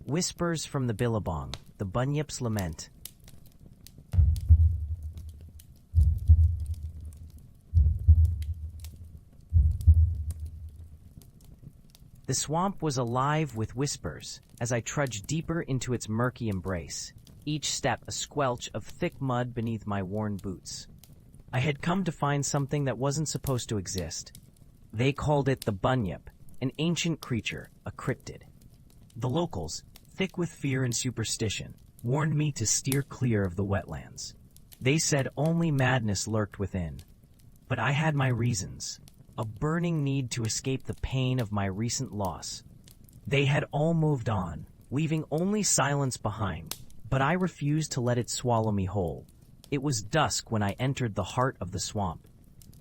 Whispers from the Billabong, the Bunyip's Lament. The swamp was alive with whispers as I trudged deeper into its murky embrace, each step a squelch of thick mud beneath my worn boots. I had come to find something that wasn't supposed to exist. They called it the Bunyip, an ancient creature, a cryptid. The locals, thick with fear and superstition, warned me to steer clear of the wetlands. They said only madness lurked within. But I had my reasons. A burning need to escape the pain of my recent loss. They had all moved on, leaving only silence behind, but I refused to let it swallow me whole. It was dusk when I entered the heart of the swamp,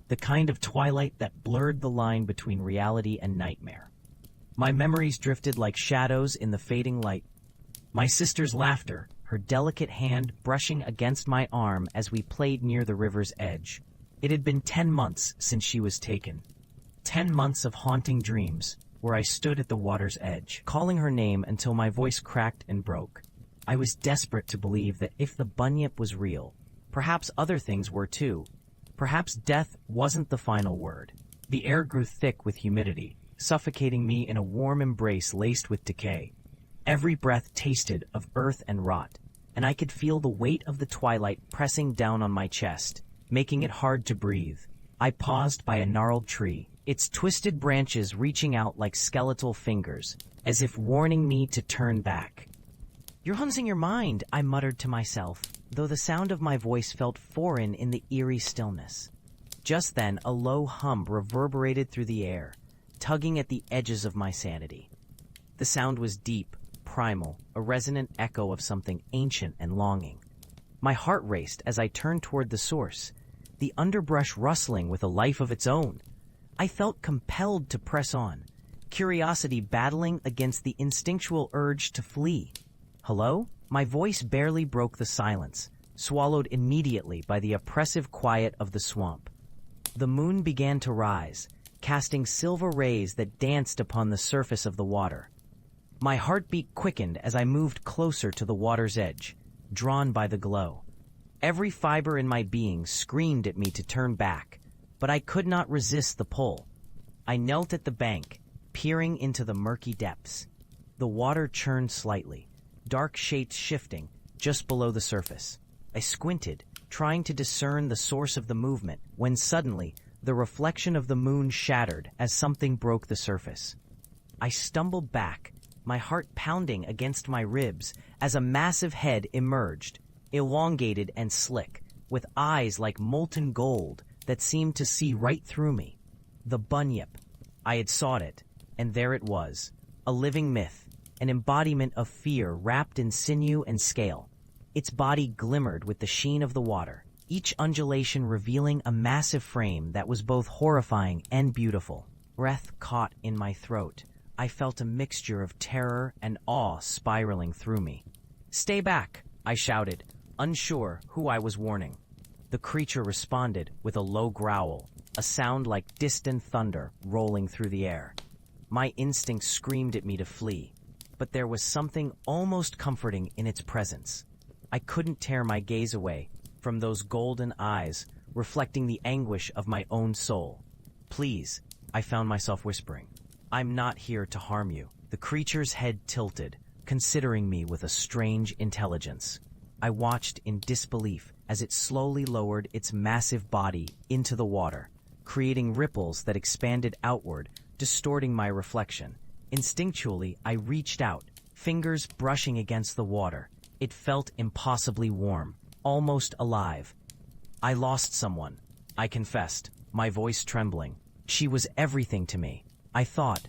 the kind of twilight that blurred the line between reality and nightmare. My memories drifted like shadows in the fading light. My sister's laughter, her delicate hand brushing against my arm as we played near the river's edge. It had been 10 months since she was taken. 10 months of haunting dreams, where I stood at the water's edge, calling her name until my voice cracked and broke. I was desperate to believe that if the Bunyip was real, perhaps other things were too. Perhaps death wasn't the final word. The air grew thick with humidity, suffocating me in a warm embrace laced with decay. Every breath tasted of earth and rot, and I could feel the weight of the twilight pressing down on my chest, making it hard to breathe. I paused by a gnarled tree, its twisted branches reaching out like skeletal fingers, as if warning me to turn back. "You're losing your mind," I muttered to myself, though the sound of my voice felt foreign in the eerie stillness. Just then, a low hum reverberated through the air, tugging at the edges of my sanity. The sound was deep, primal, a resonant echo of something ancient and longing. My heart raced as I turned toward the source, the underbrush rustling with a life of its own. I felt compelled to press on, curiosity battling against the instinctual urge to flee. "Hello?" My voice barely broke the silence, swallowed immediately by the oppressive quiet of the swamp. The moon began to rise, casting silver rays that danced upon the surface of the water. My heartbeat quickened as I moved closer to the water's edge, drawn by the glow. Every fiber in my being screamed at me to turn back, but I could not resist the pull. I knelt at the bank, peering into the murky depths. The water churned slightly, dark shapes shifting just below the surface. I squinted, trying to discern the source of the movement, when suddenly the reflection of the moon shattered as something broke the surface. I stumbled back, my heart pounding against my ribs as a massive head emerged, elongated and slick, with eyes like molten gold that seemed to see right through me. The Bunyip. I had sought it, and there it was, a living myth, an embodiment of fear wrapped in sinew and scale. Its body glimmered with the sheen of the water, each undulation revealing a massive frame that was both horrifying and beautiful. Breath caught in my throat. I felt a mixture of terror and awe spiraling through me. "Stay back!" I shouted, unsure who I was warning. The creature responded with a low growl, a sound like distant thunder rolling through the air. My instincts screamed at me to flee, but there was something almost comforting in its presence. I couldn't tear my gaze away from those golden eyes reflecting the anguish of my own soul. "Please," I found myself whispering, "I'm not here to harm you." The creature's head tilted, considering me with a strange intelligence. I watched in disbelief as it slowly lowered its massive body into the water, creating ripples that expanded outward, distorting my reflection. Instinctually, I reached out, fingers brushing against the water. It felt impossibly warm, almost alive. "I lost someone," I confessed, my voice trembling. "She was everything to me. I thought,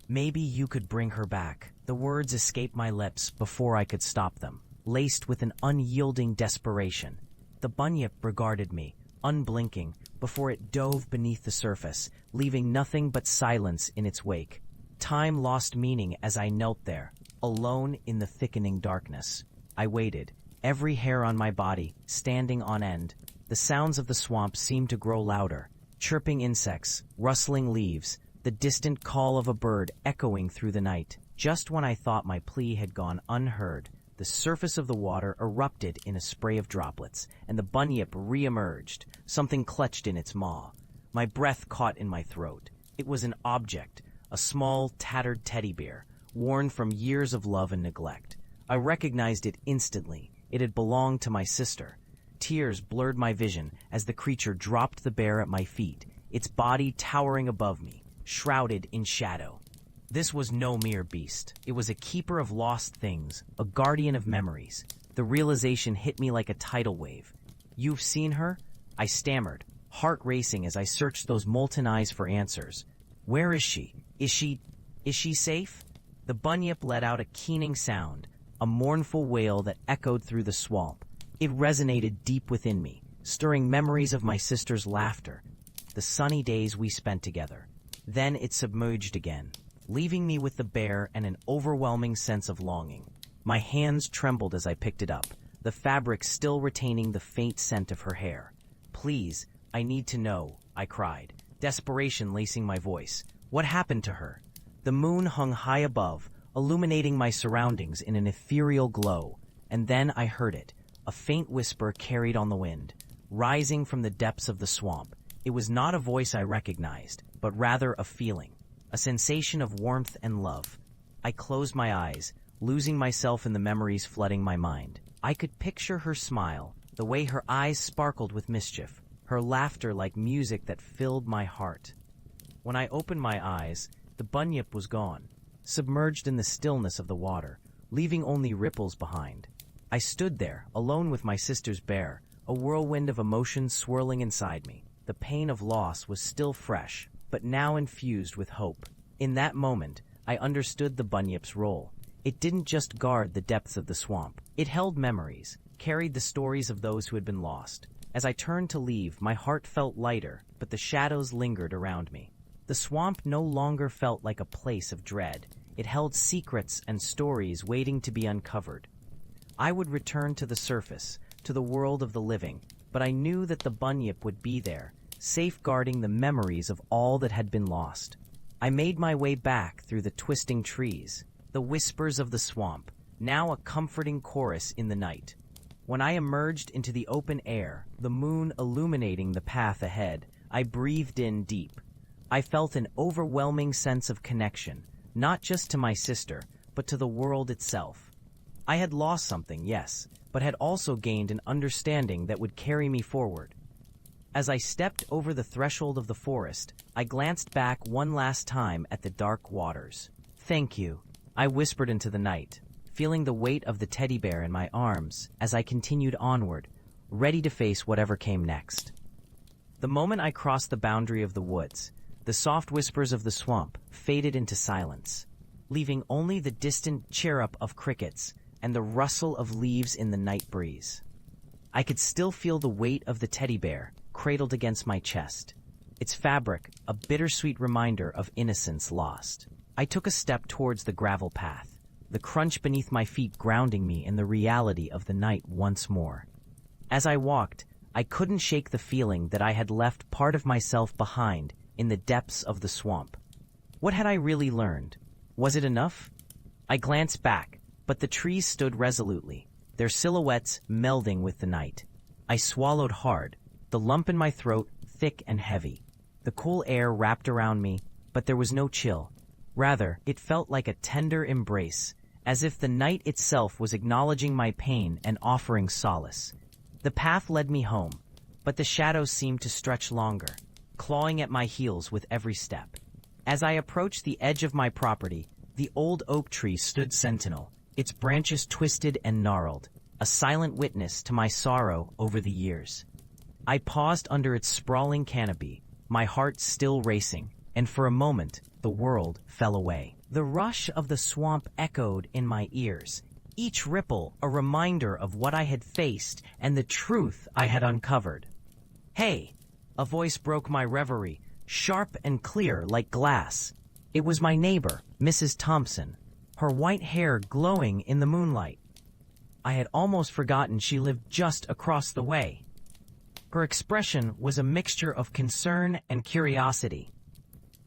maybe you could bring her back." The words escaped my lips before I could stop them, laced with an unyielding desperation. The Bunyip regarded me, unblinking, before it dove beneath the surface, leaving nothing but silence in its wake. Time lost meaning as I knelt there, alone in the thickening darkness. I waited, every hair on my body standing on end. The sounds of the swamp seemed to grow louder, chirping insects, rustling leaves, the distant call of a bird echoing through the night. Just when I thought my plea had gone unheard, the surface of the water erupted in a spray of droplets, and the Bunyip re-emerged, something clutched in its maw. My breath caught in my throat. It was an object, a small, tattered teddy bear, worn from years of love and neglect. I recognized it instantly. It had belonged to my sister. Tears blurred my vision as the creature dropped the bear at my feet, its body towering above me, shrouded in shadow. This was no mere beast. It was a keeper of lost things, a guardian of memories. The realization hit me like a tidal wave. "You've seen her?" I stammered, heart racing as I searched those molten eyes for answers. "Where is she? Is she safe?" The Bunyip let out a keening sound, a mournful wail that echoed through the swamp. It resonated deep within me, stirring memories of my sister's laughter, the sunny days we spent together. Then it submerged again, leaving me with the bear and an overwhelming sense of longing. My hands trembled as I picked it up, the fabric still retaining the faint scent of her hair. "Please, I need to know," I cried, desperation lacing my voice. "What happened to her?" The moon hung high above, illuminating my surroundings in an ethereal glow, and then I heard it, a faint whisper carried on the wind, rising from the depths of the swamp. It was not a voice I recognized, but rather a feeling, a sensation of warmth and love. I closed my eyes, losing myself in the memories flooding my mind. I could picture her smile, the way her eyes sparkled with mischief, her laughter like music that filled my heart. When I opened my eyes, the Bunyip was gone, submerged in the stillness of the water, leaving only ripples behind. I stood there, alone with my sister's bear, a whirlwind of emotions swirling inside me. The pain of loss was still fresh, but now infused with hope. In that moment, I understood the Bunyip's role. It didn't just guard the depths of the swamp. It held memories, carried the stories of those who had been lost. As I turned to leave, my heart felt lighter, but the shadows lingered around me. The swamp no longer felt like a place of dread. It held secrets and stories waiting to be uncovered. I would return to the surface, to the world of the living, but I knew that the Bunyip would be there, safeguarding the memories of all that had been lost. I made my way back through the twisting trees, the whispers of the swamp, now a comforting chorus in the night. When I emerged into the open air, the moon illuminating the path ahead, I breathed in deep. I felt an overwhelming sense of connection, not just to my sister, but to the world itself. I had lost something, yes, but had also gained an understanding that would carry me forward. As I stepped over the threshold of the forest, I glanced back one last time at the dark waters. "Thank you," I whispered into the night, feeling the weight of the teddy bear in my arms as I continued onward, ready to face whatever came next. The moment I crossed the boundary of the woods, the soft whispers of the swamp faded into silence, leaving only the distant chirrup of crickets and the rustle of leaves in the night breeze. I could still feel the weight of the teddy bear cradled against my chest, its fabric a bittersweet reminder of innocence lost. I took a step towards the gravel path, the crunch beneath my feet grounding me in the reality of the night once more. As I walked, I couldn't shake the feeling that I had left part of myself behind in the depths of the swamp. What had I really learned? Was it enough? I glanced back, but the trees stood resolutely, their silhouettes melding with the night. I swallowed hard, the lump in my throat thick and heavy. The cool air wrapped around me, but there was no chill. Rather, it felt like a tender embrace, as if the night itself was acknowledging my pain and offering solace. The path led me home, but the shadows seemed to stretch longer, clawing at my heels with every step. As I approached the edge of my property, the old oak tree stood sentinel, its branches twisted and gnarled, a silent witness to my sorrow over the years. I paused under its sprawling canopy, my heart still racing, and for a moment, the world fell away. The rush of the swamp echoed in my ears, each ripple a reminder of what I had faced and the truth I had uncovered. "Hey!" A voice broke my reverie, sharp and clear like glass. It was my neighbor, Mrs. Thompson, her white hair glowing in the moonlight. I had almost forgotten she lived just across the way. Her expression was a mixture of concern and curiosity.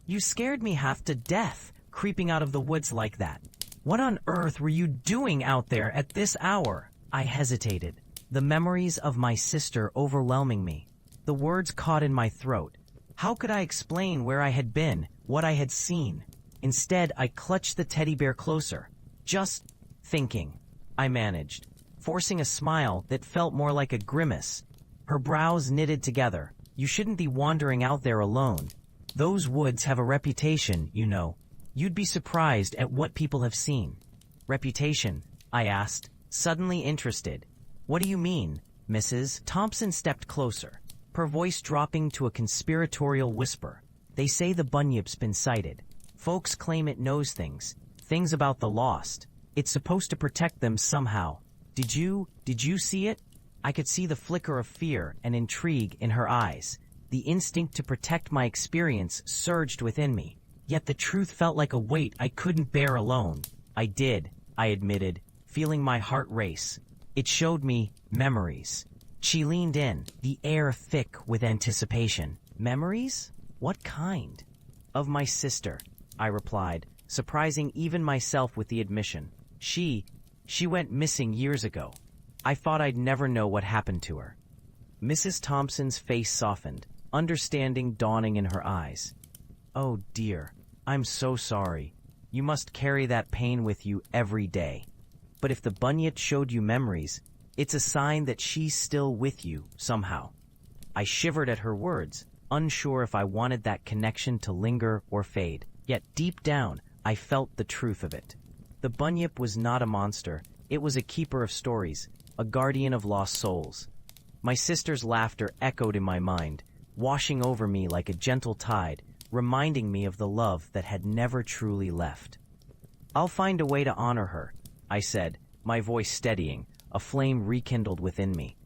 "You scared me half to death, creeping out of the woods like that," What on earth were you doing out there at this hour? I hesitated, the memories of my sister overwhelming me. The words caught in my throat. How could I explain where I had been, what I had seen? Instead, I clutched the teddy bear closer. Just thinking, I managed, forcing a smile that felt more like a grimace. Her brows knitted together. You shouldn't be wandering out there alone. Those woods have a reputation, you know. You'd be surprised at what people have seen. Reputation? I asked, suddenly interested. What do you mean, Mrs. Thompson stepped closer, her voice dropping to a conspiratorial whisper. They say the Bunyip's been sighted. Folks claim it knows things about the lost. It's supposed to protect them somehow. Did you see it? I could see the flicker of fear and intrigue in her eyes. The instinct to protect my experience surged within me, yet the truth felt like a weight I couldn't bear alone. I did, I admitted, feeling my heart race. It showed me memories. She leaned in, the air thick with anticipation. Memories? What kind? Of my sister, I replied, surprising even myself with the admission. She went missing years ago. I thought I'd never know what happened to her. Mrs. Thompson's face softened, understanding dawning in her eyes. Oh dear, I'm so sorry. You must carry that pain with you every day. But if the Bunyip showed you memories, it's a sign that she's still with you somehow. I shivered at her words, unsure if I wanted that connection to linger or fade. Yet deep down, I felt the truth of it. The Bunyip was not a monster. It was a keeper of stories, a guardian of lost souls. My sister's laughter echoed in my mind, washing over me like a gentle tide, reminding me of the love that had never truly left. I'll find a way to honor her, I said, my voice steadying, a flame rekindled within me.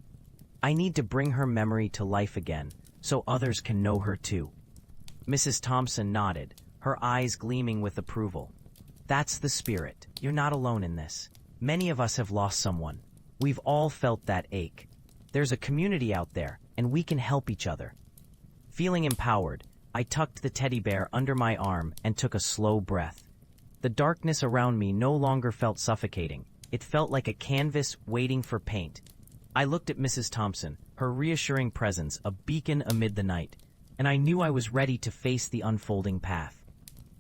I need to bring her memory to life again, so others can know her too. Mrs. Thompson nodded, her eyes gleaming with approval. That's the spirit. You're not alone in this. Many of us have lost someone. We've all felt that ache. There's a community out there, and we can help each other. Feeling empowered, I tucked the teddy bear under my arm and took a slow breath. The darkness around me no longer felt suffocating. It felt like a canvas waiting for paint. I looked at Mrs. Thompson, her reassuring presence a beacon amid the night, and I knew I was ready to face the unfolding path.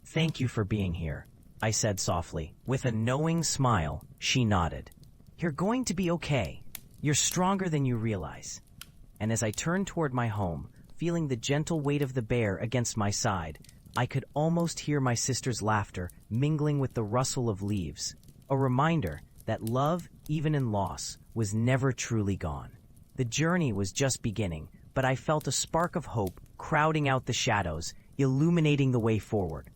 Thank you for being here, I said softly. With a knowing smile, she nodded. You're going to be okay. You're stronger than you realize. And as I turned toward my home, feeling the gentle weight of the bear against my side, I could almost hear my sister's laughter mingling with the rustle of leaves, a reminder that love, even in loss, was never truly gone. The journey was just beginning, but I felt a spark of hope crowding out the shadows, illuminating the way forward.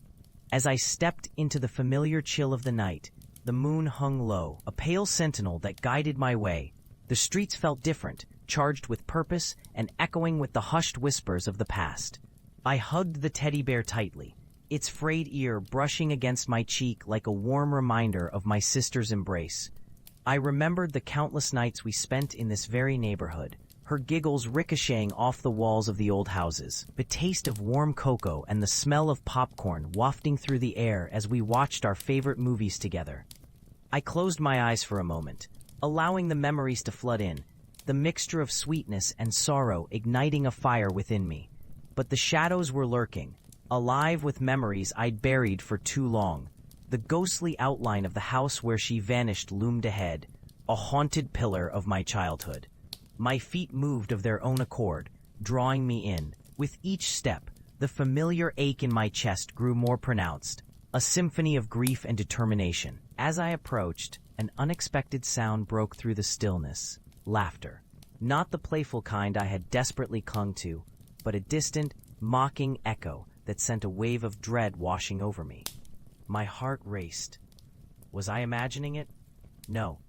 As I stepped into the familiar chill of the night, the moon hung low, a pale sentinel that guided my way. The streets felt different, charged with purpose and echoing with the hushed whispers of the past. I hugged the teddy bear tightly, its frayed ear brushing against my cheek like a warm reminder of my sister's embrace. I remembered the countless nights we spent in this very neighborhood, her giggles ricocheting off the walls of the old houses, the taste of warm cocoa and the smell of popcorn wafting through the air as we watched our favorite movies together. I closed my eyes for a moment, allowing the memories to flood in, the mixture of sweetness and sorrow igniting a fire within me. But the shadows were lurking, alive with memories I'd buried for too long. The ghostly outline of the house where she vanished loomed ahead, a haunted pillar of my childhood. My feet moved of their own accord, drawing me in. With each step, the familiar ache in my chest grew more pronounced, a symphony of grief and determination. As I approached, an unexpected sound broke through the stillness. Laughter. Not the playful kind I had desperately clung to, but a distant, mocking echo that sent a wave of dread washing over me. My heart raced. Was I imagining it? No.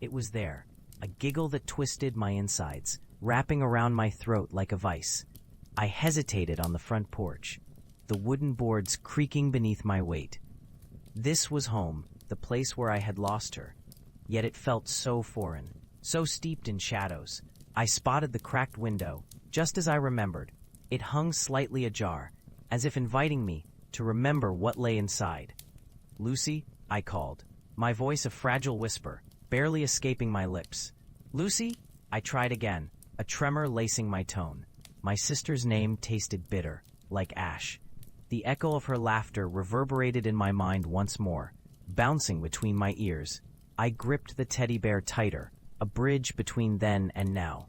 It was there, a giggle that twisted my insides, wrapping around my throat like a vice. I hesitated on the front porch, the wooden boards creaking beneath my weight. This was home, the place where I had lost her, yet it felt so foreign, so steeped in shadows. I spotted the cracked window, just as I remembered. It hung slightly ajar, as if inviting me to remember what lay inside. "Lucy," I called, my voice a fragile whisper, barely escaping my lips. "Lucy?" I tried again, a tremor lacing my tone. My sister's name tasted bitter, like ash. The echo of her laughter reverberated in my mind once more, bouncing between my ears. I gripped the teddy bear tighter, a bridge between then and now.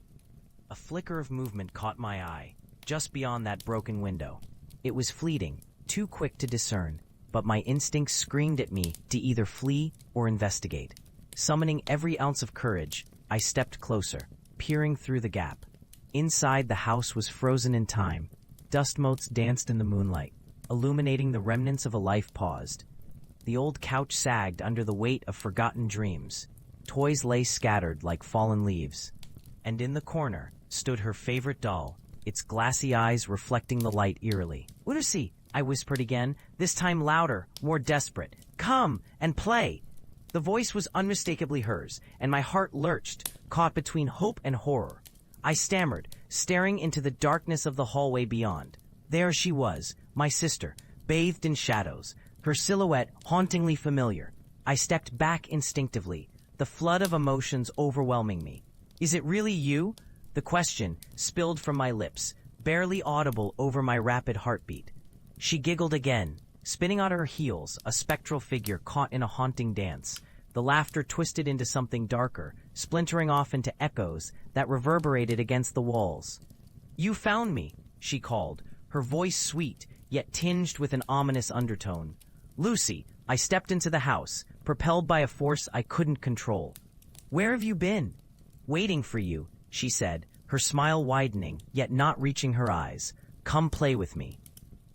A flicker of movement caught my eye, just beyond that broken window. It was fleeting, too quick to discern, but my instincts screamed at me to either flee or investigate. Summoning every ounce of courage, I stepped closer, peering through the gap. Inside, the house was frozen in time. Dust motes danced in the moonlight, illuminating the remnants of a life paused. The old couch sagged under the weight of forgotten dreams. Toys lay scattered like fallen leaves. And in the corner stood her favorite doll, its glassy eyes reflecting the light eerily. "Lucy," I whispered again, this time louder, more desperate. "Come and play." The voice was unmistakably hers, and my heart lurched, caught between hope and horror. I stammered, staring into the darkness of the hallway beyond. There she was, my sister, bathed in shadows, her silhouette hauntingly familiar. I stepped back instinctively, the flood of emotions overwhelming me. "Is it really you?" The question spilled from my lips, barely audible over my rapid heartbeat. She giggled again, spinning on her heels, a spectral figure caught in a haunting dance. The laughter twisted into something darker, splintering off into echoes that reverberated against the walls. "You found me," she called, her voice sweet, yet tinged with an ominous undertone. "Lucy," I stepped into the house, propelled by a force I couldn't control. "Where have you been?" "Waiting for you," she said, her smile widening, yet not reaching her eyes. "Come play with me."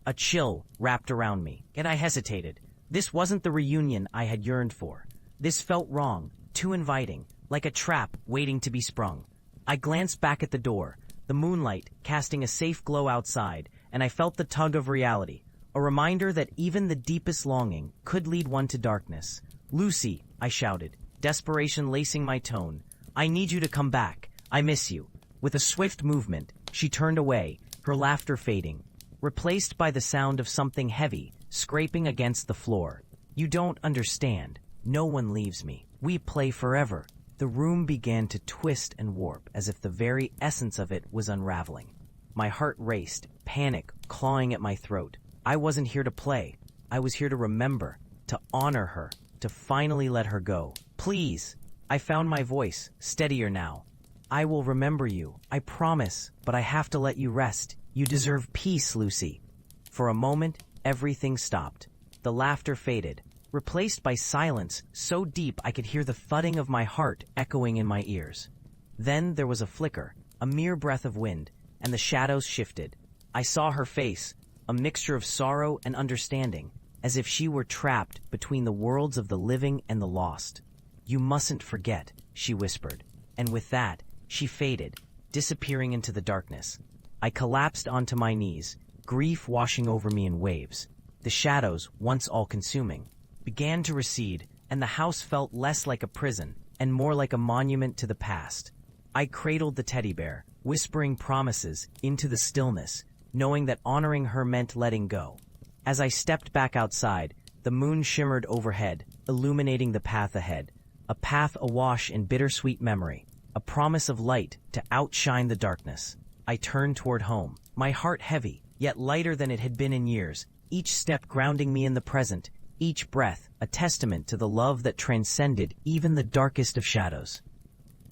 A chill wrapped around me, yet I hesitated. This wasn't the reunion I had yearned for. This felt wrong, too inviting, like a trap waiting to be sprung. I glanced back at the door, the moonlight casting a safe glow outside, and I felt the tug of reality, a reminder that even the deepest longing could lead one to darkness. "Lucy," I shouted, desperation lacing my tone, "I need you to come back. I miss you." With a swift movement, she turned away, her laughter fading, replaced by the sound of something heavy scraping against the floor. "You don't understand. No one leaves me. We play forever." The room began to twist and warp as if the very essence of it was unraveling. My heart raced, panic clawing at my throat. I wasn't here to play. I was here to remember, to honor her, to finally let her go. "Please." I found my voice, steadier now. "I will remember you, I promise, but I have to let you rest. You deserve peace, Lucy." For a moment, everything stopped. The laughter faded, replaced by silence so deep I could hear the thudding of my heart echoing in my ears. Then there was a flicker, a mere breath of wind, and the shadows shifted. I saw her face, a mixture of sorrow and understanding, as if she were trapped between the worlds of the living and the lost. "You mustn't forget," she whispered, and with that, she faded, disappearing into the darkness. I collapsed onto my knees, grief washing over me in waves. The shadows, once all-consuming, began to recede, and the house felt less like a prison and more like a monument to the past. I cradled the teddy bear, whispering promises into the stillness, knowing that honoring her meant letting go. As I stepped back outside, the moon shimmered overhead, illuminating the path ahead, a path awash in bittersweet memory, a promise of light to outshine the darkness. I turned toward home, my heart heavy, yet lighter than it had been in years, each step grounding me in the present, each breath a testament to the love that transcended even the darkest of shadows.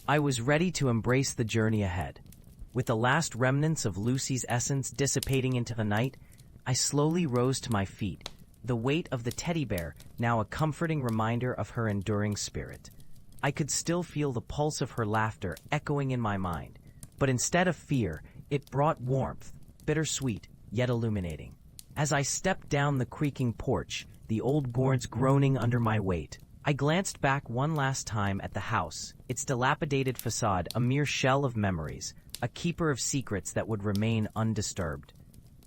I was ready to embrace the journey ahead. With the last remnants of Lucy's essence dissipating into the night, I slowly rose to my feet, the weight of the teddy bear now a comforting reminder of her enduring spirit. I could still feel the pulse of her laughter echoing in my mind, but instead of fear, it brought warmth, bittersweet, yet illuminating. As I stepped down the creaking porch, the old boards groaning under my weight, I glanced back one last time at the house, its dilapidated facade a mere shell of memories, a keeper of secrets that would remain undisturbed.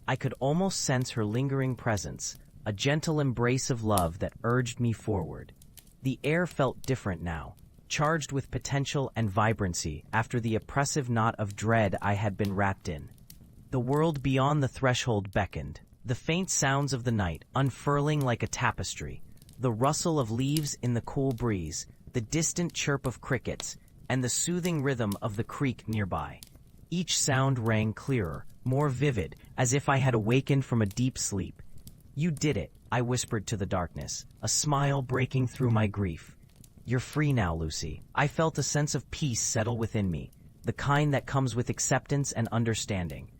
I could almost sense her lingering presence, a gentle embrace of love that urged me forward. The air felt different now, charged with potential and vibrancy after the oppressive knot of dread I had been wrapped in. The world beyond the threshold beckoned, the faint sounds of the night unfurling like a tapestry, the rustle of leaves in the cool breeze, the distant chirp of crickets, and the soothing rhythm of the creek nearby. Each sound rang clearer, more vivid, as if I had awakened from a deep sleep. "You did it," I whispered to the darkness, a smile breaking through my grief. "You're free now, Lucy." I felt a sense of peace settle within me, the kind that comes with acceptance and understanding.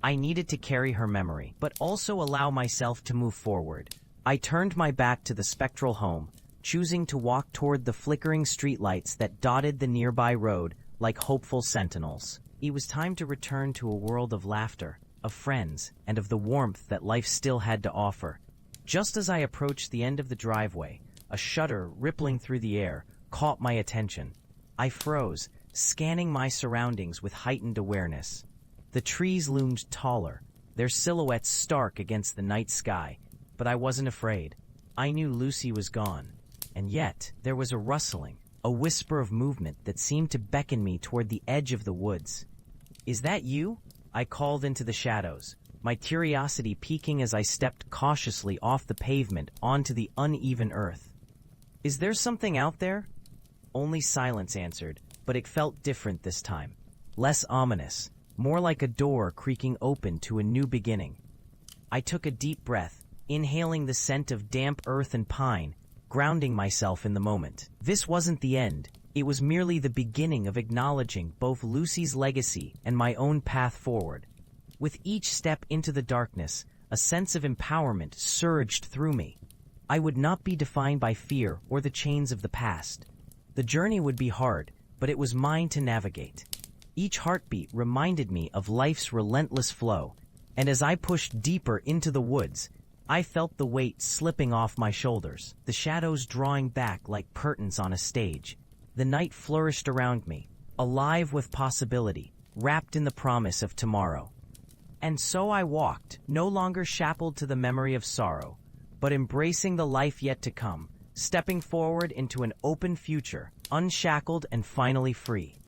I needed to carry her memory, but also allow myself to move forward. I turned my back to the spectral home, choosing to walk toward the flickering streetlights that dotted the nearby road like hopeful sentinels. It was time to return to a world of laughter, of friends, and of the warmth that life still had to offer. Just as I approached the end of the driveway, a shudder rippling through the air caught my attention. I froze, scanning my surroundings with heightened awareness. The trees loomed taller, their silhouettes stark against the night sky, but I wasn't afraid. I knew Lucy was gone, and yet there was a rustling, a whisper of movement that seemed to beckon me toward the edge of the woods. "Is that you?" I called into the shadows, my curiosity piquing as I stepped cautiously off the pavement onto the uneven earth. "Is there something out there?" Only silence answered, but it felt different this time. Less ominous, more like a door creaking open to a new beginning. I took a deep breath, inhaling the scent of damp earth and pine, grounding myself in the moment. This wasn't the end. It was merely the beginning of acknowledging both Lucy's legacy and my own path forward. With each step into the darkness, a sense of empowerment surged through me. I would not be defined by fear or the chains of the past. The journey would be hard, but it was mine to navigate. Each heartbeat reminded me of life's relentless flow, and as I pushed deeper into the woods, I felt the weight slipping off my shoulders, the shadows drawing back like curtains on a stage. The night flourished around me, alive with possibility, wrapped in the promise of tomorrow. And so I walked, no longer shackled to the memory of sorrow, but embracing the life yet to come, stepping forward into an open future, unshackled and finally free.